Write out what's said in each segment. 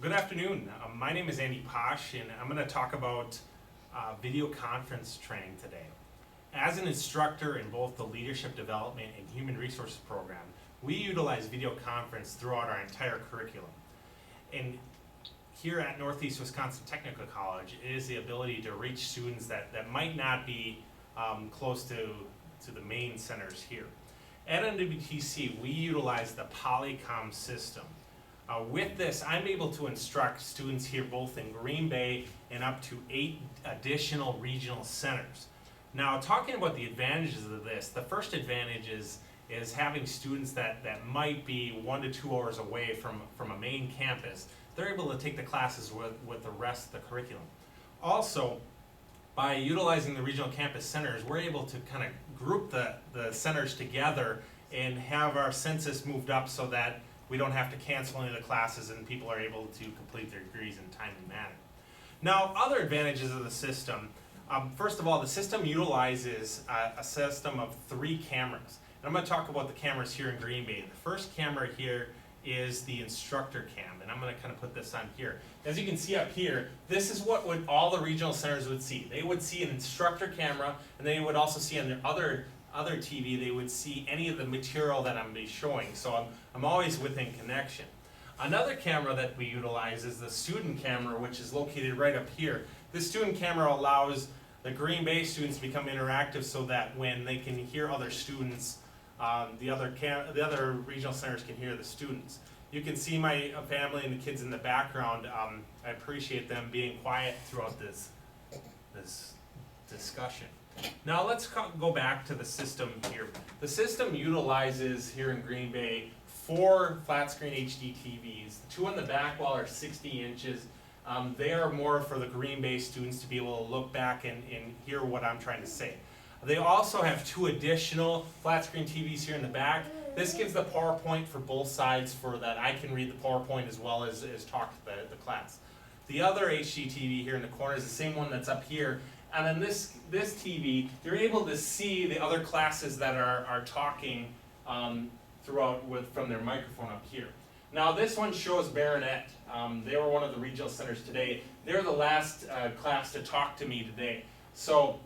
Good afternoon. My name is Andy Posh, and I'm going to talk about video conference training today. As an instructor in both the Leadership Development and Human Resources program, we utilize video conference throughout our entire curriculum. And here at Northeast Wisconsin Technical College, it is the ability to reach students that might not be close to the main centers here. At NWTC, we utilize the Polycom system. With this, I'm able to instruct students here both in Green Bay and up to 8 additional regional centers. Now, talking about the advantages of this, the first advantage is having students that might be 1 to 2 hours away from a main campus. They're able to take the classes with the rest of the curriculum. Also, by utilizing the regional campus centers, we're able to kind of group the centers together and have our census moved up so that we don't have to cancel any of the classes and people are able to complete their degrees in a timely manner. Now, other advantages of the system. First of all, the system utilizes a system of 3 cameras. And I'm going to talk about the cameras here in Green Bay. The first camera here is the instructor cam, and I'm going to kind of put this on here. As you can see up here, this is what all the regional centers would see. They would see an instructor camera, and they would also see on their other TV, they would see any of the material that I'm be showing. So I'm always within connection. Another camera that we utilize is the student camera, which is located right up here. This student camera allows the Green Bay students to become interactive so that when they can hear other students, the other regional centers can hear the students. You can see my family and the kids in the background. I appreciate them being quiet throughout this discussion. Now let's go back to the system here. The system utilizes here in Green Bay 4 flat screen HD TVs. The 2 on the back wall are 60 inches. They are more for the Green Bay students to be able to look back and hear what I'm trying to say. They also have 2 additional flat screen TVs here in the back. This gives the PowerPoint for both sides for that I can read the PowerPoint as well as talk to the class. The other HD TV here in the corner is the same one that's up here. And then this TV, you're able to see the other classes that are talking throughout from their microphone up here. Now this one shows Baronet. They were one of the regional centers today. They're the last class to talk to me today. So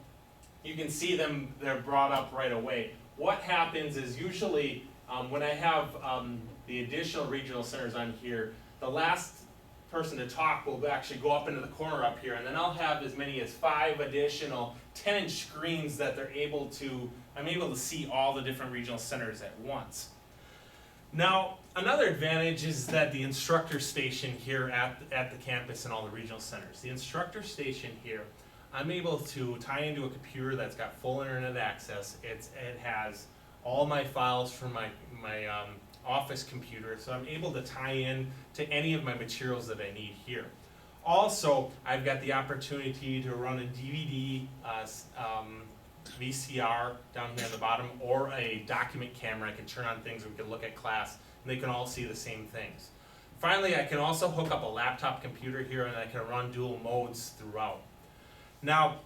you can see them, they're brought up right away. What happens is usually when I have the additional regional centers on here, the last person to talk will actually go up into the corner up here, and then I'll have as many as 5 additional 10-inch screens that I'm able to see all the different regional centers at once. Now, another advantage is that the instructor station here at the campus and all the regional centers. The instructor station here, I'm able to tie into a computer that's got full internet access. It has all my files from my office computer, so I'm able to tie in to any of my materials that I need here. Also, I've got the opportunity to run a DVD, VCR down here on the bottom, or a document camera. I can turn on things, we can look at class, and they can all see the same things. Finally, I can also hook up a laptop computer here, and I can run dual modes throughout. Now,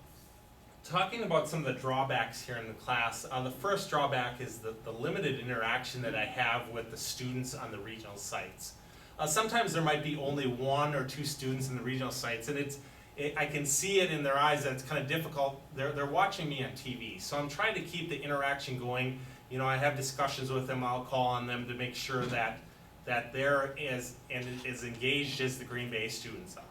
talking about some of the drawbacks here in the class, the first drawback is the limited interaction that I have with the students on the regional sites. Sometimes there might be only 1 or 2 students in the regional sites, and I can see it in their eyes that it's kind of difficult. They're watching me on TV, so I'm trying to keep the interaction going. You know, I have discussions with them. I'll call on them to make sure that they're as engaged as the Green Bay students are.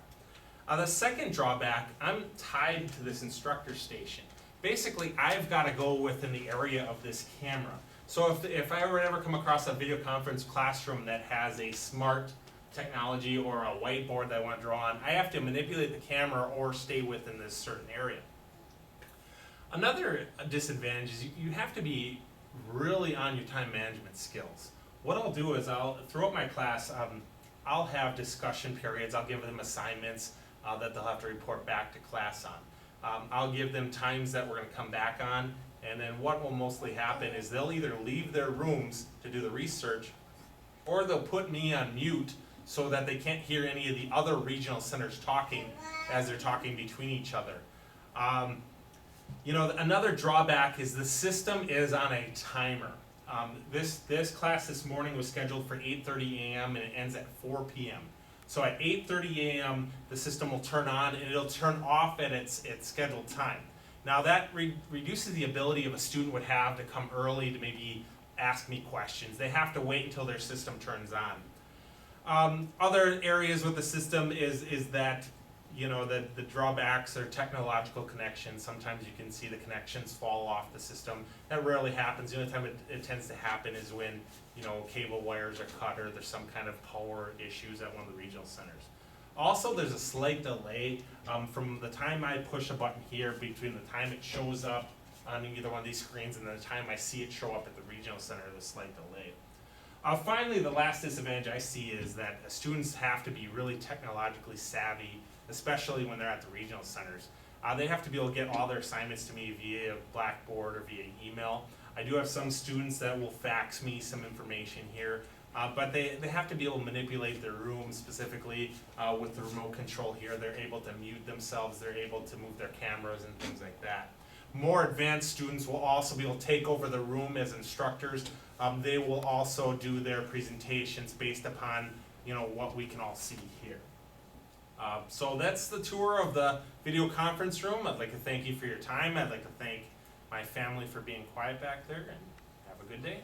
The second drawback, I'm tied to this instructor station. Basically, I've got to go within the area of this camera. So if I ever come across a video conference classroom that has a smart technology or a whiteboard that I want to draw on, I have to manipulate the camera or stay within this certain area. Another disadvantage is you have to be really on your time management skills. What I'll do is throughout my class, I'll have discussion periods. I'll give them assignments that they'll have to report back to class on. I'll give them times that we're going to come back on, and then what will mostly happen is they'll either leave their rooms to do the research, or they'll put me on mute so that they can't hear any of the other regional centers talking as they're talking between each other. You know, another drawback is the system is on a timer. This class this morning was scheduled for 8:30 a.m. and it ends at 4 p.m. So at 8:30 a.m., the system will turn on and it'll turn off at its scheduled time. Now that reduces the ability of a student would have to come early to maybe ask me questions. They have to wait until their system turns on. Other areas with the system is that, you know, the drawbacks are technological connections. Sometimes you can see the connections fall off the system. That rarely happens. The only time it tends to happen is when, you know, cable wires are cut or there's some kind of power issues at one of the regional centers. Also, there's a slight delay from the time I push a button here between the time it shows up on either one of these screens and the time I see it show up at the regional center. There's a slight delay. Finally, the last disadvantage I see is that students have to be really technologically savvy, especially when they're at the regional centers. They have to be able to get all their assignments to me via Blackboard or via email. I do have some students that will fax me some information here, but they have to be able to manipulate their room specifically with the remote control here. They're able to mute themselves, they're able to move their cameras and things like that. More advanced students will also be able to take over the room as instructors. They will also do their presentations based upon, you know, what we can all see here. So that's the tour of the video conference room. I'd like to thank you for your time. I'd like to thank my family for being quiet back there, and have a good day.